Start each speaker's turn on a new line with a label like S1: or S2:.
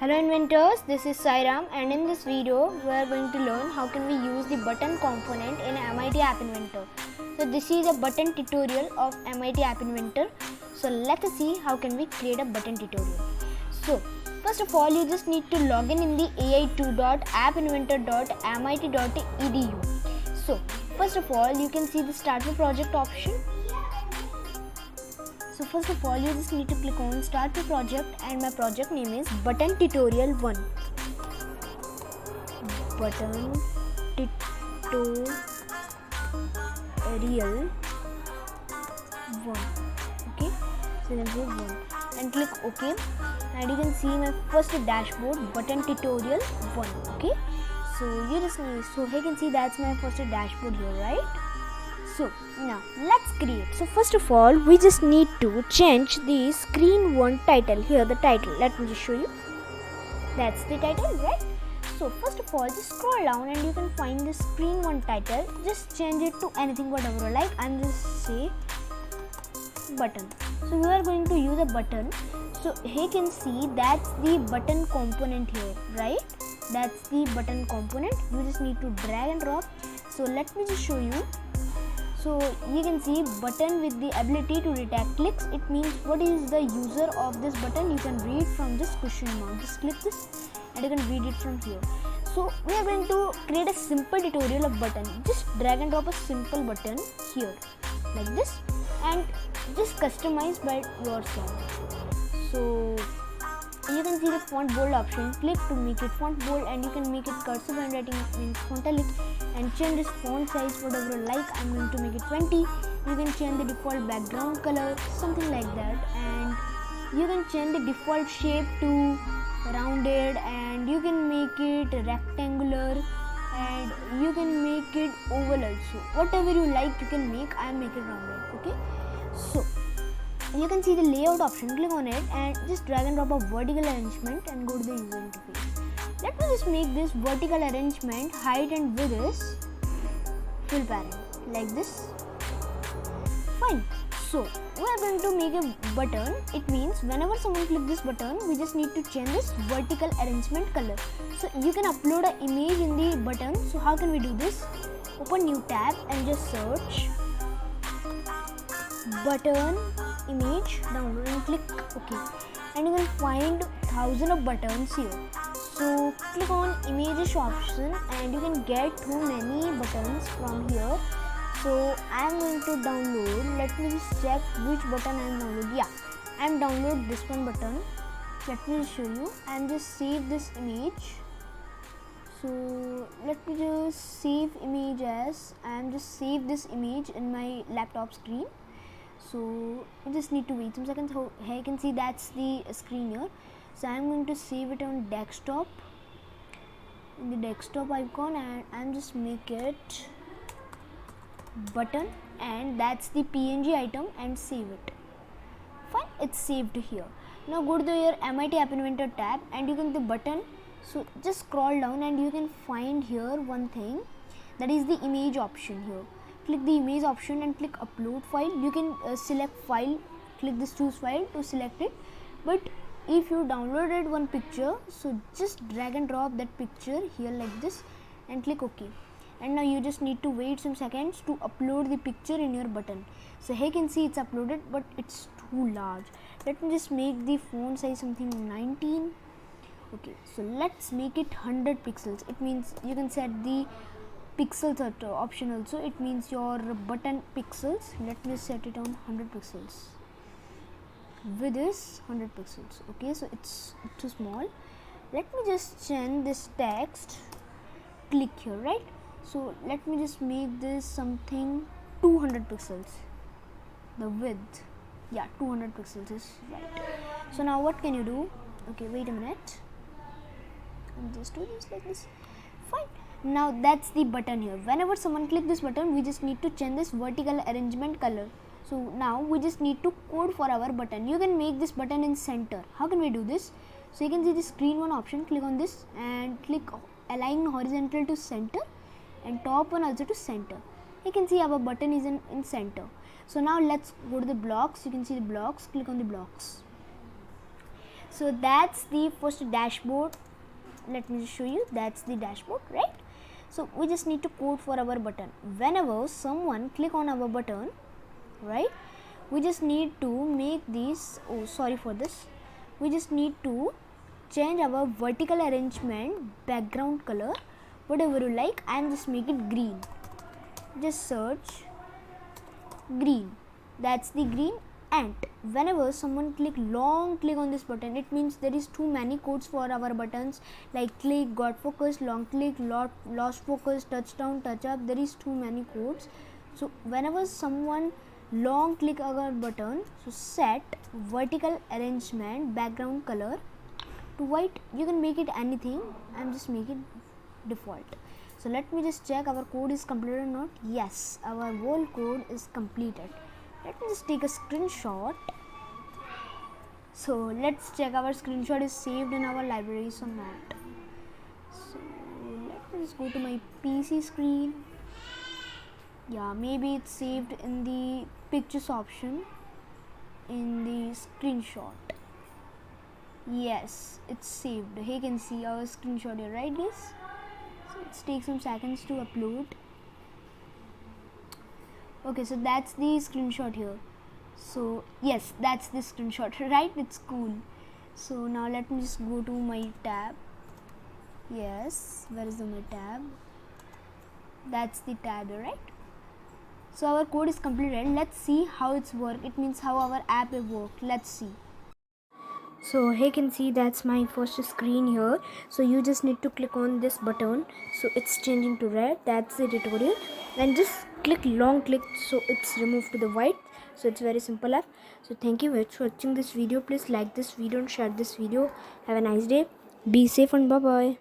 S1: Hello inventors, this is Sairam, and in this video we are going to learn how can we use the button component in MIT App Inventor. So this is a button tutorial of MIT App Inventor. So let us see how can we create a button tutorial. So first of all, you just need to log in the ai2.appinventor.mit.edu. So first of all, you can see the start new project option. So first of all, you just need to click on start new project, and my project name is button tutorial 1. Button tutorial 1. Okay, so then go 1 and click OK, and you can see my first dashboard button tutorial 1. Okay, so you just need, so you can see that's my first dashboard here, right? So now let's create. So first of all, we just need to change the screen 1 title. Here the title, let me just show you. That's the title, right? So first of all, just scroll down and you can find the screen 1 title. Just change it to anything whatever you like, and just say button. So we are going to use a button. So here you can see that's the button component here, right? That's the button component. You just need to drag and drop. So let me just show you. So you can see button with the ability to detect clicks. It means what is the user of this button. You can read from this question mark. Just click this and you can read it from here. So we are going to create a simple tutorial of button. Just drag and drop a simple button here like this and just customize by yourself. So you can see the font bold option. Click to make it font bold, and you can make it cursive handwriting, means fontalic, and change this font size whatever you like. I'm going to make it 20. You can change the default background color, something like that, and you can change the default shape to rounded, and you can make it rectangular, and you can make it oval also. Whatever you like you can make. I make it rounded. Okay, so you can see the layout option. Click on it and just drag and drop a vertical arrangement and go to the user interface. Let me just make this vertical arrangement height and width is full parent like this. Fine. So we are going to make a button. It means whenever someone clicks this button, we just need to change this vertical arrangement color. So you can upload an image in the button. So how can we do this? Open new tab and just search button image, download and click OK, and you can find thousands of buttons here. So click on images option and you can get too many buttons from here. So I am going to download. Let me just check which button I am downloading. Yeah, I am download this one button. Let me show you. I am just save this image. So let me just save image as I am just save this image in my laptop screen. So you just need to wait some seconds. Here you can see that's the screen here. So I am going to save it on desktop, in the desktop icon, and I am just make it button, and that's the PNG item, and save it. Fine, it's saved here. Now go to your MIT App Inventor tab and you can the button. So just scroll down and you can find here one thing, that is the image option here. Click the image option and click upload file. You can select file, click this choose file to select it. But if you downloaded one picture, so just drag and drop that picture here like this and click OK. And now you just need to wait some seconds to upload the picture in your button. So here you can see it's uploaded, but it's too large. Let me just make the font size something 19. Okay, so let's make it 100 pixels. It means you can set the pixels option also. It means your button pixels. Let me set it on 100 pixels. Width is 100 pixels. Okay, so it's too small. Let me just change this text. Click here, right? So let me just make this something 200 pixels. The width, yeah, 200 pixels is right. So now what can you do? Okay, wait a minute. And just do this like this. Fine. Now that's the button here. Whenever someone clicks this button, we just need to change this vertical arrangement color. So now we just need to code for our button. You can make this button in center. How can we do this? So you can see the screen 1 option. Click on this and click align horizontal to center and top one also to center. You can see our button is in center. So now let's go to the blocks. You can see the blocks. Click on the blocks. So that's the first dashboard. Let me just show you. That's the dashboard, right? So we just need to code for our button. Whenever someone click on our button, right, we just need to make this, oh sorry for this, we just need to change our vertical arrangement background color, whatever you like. I am just make it green. Just search green. That's the green. And whenever someone long click on this button, it means there is too many codes for our buttons, like click, got focus, long click, lost focus, touchdown, touch up. There is too many codes. So whenever someone long click our button, so set vertical arrangement background color to white. You can make it anything. I'm just make it default. So let me just check our code is completed or not. Yes, our whole code is completed. Let me just take a screenshot. So let's check our screenshot is saved in our libraries or not. So let me just go to my PC screen. Yeah, maybe it's saved in the pictures option in the screenshot. Yes, it's saved. Here you can see our screenshot here, right guys? So it takes some seconds to upload. Okay, so that's the screenshot here. So yes, that's the screenshot, right? It's cool. So now let me just go to my tab. Yes, where is my tab? That's the tab, right? So our code is completed. Let's see how it's work. It means how our app will work. Let's see. So here you can see that's my first screen here. So you just need to click on this button, so it's changing to red. That's the tutorial. And just click long click, so it's removed to the white. So it's very simple app. So thank you very much for watching this video. Please like this video and share this video. Have a nice day. Be safe and bye bye.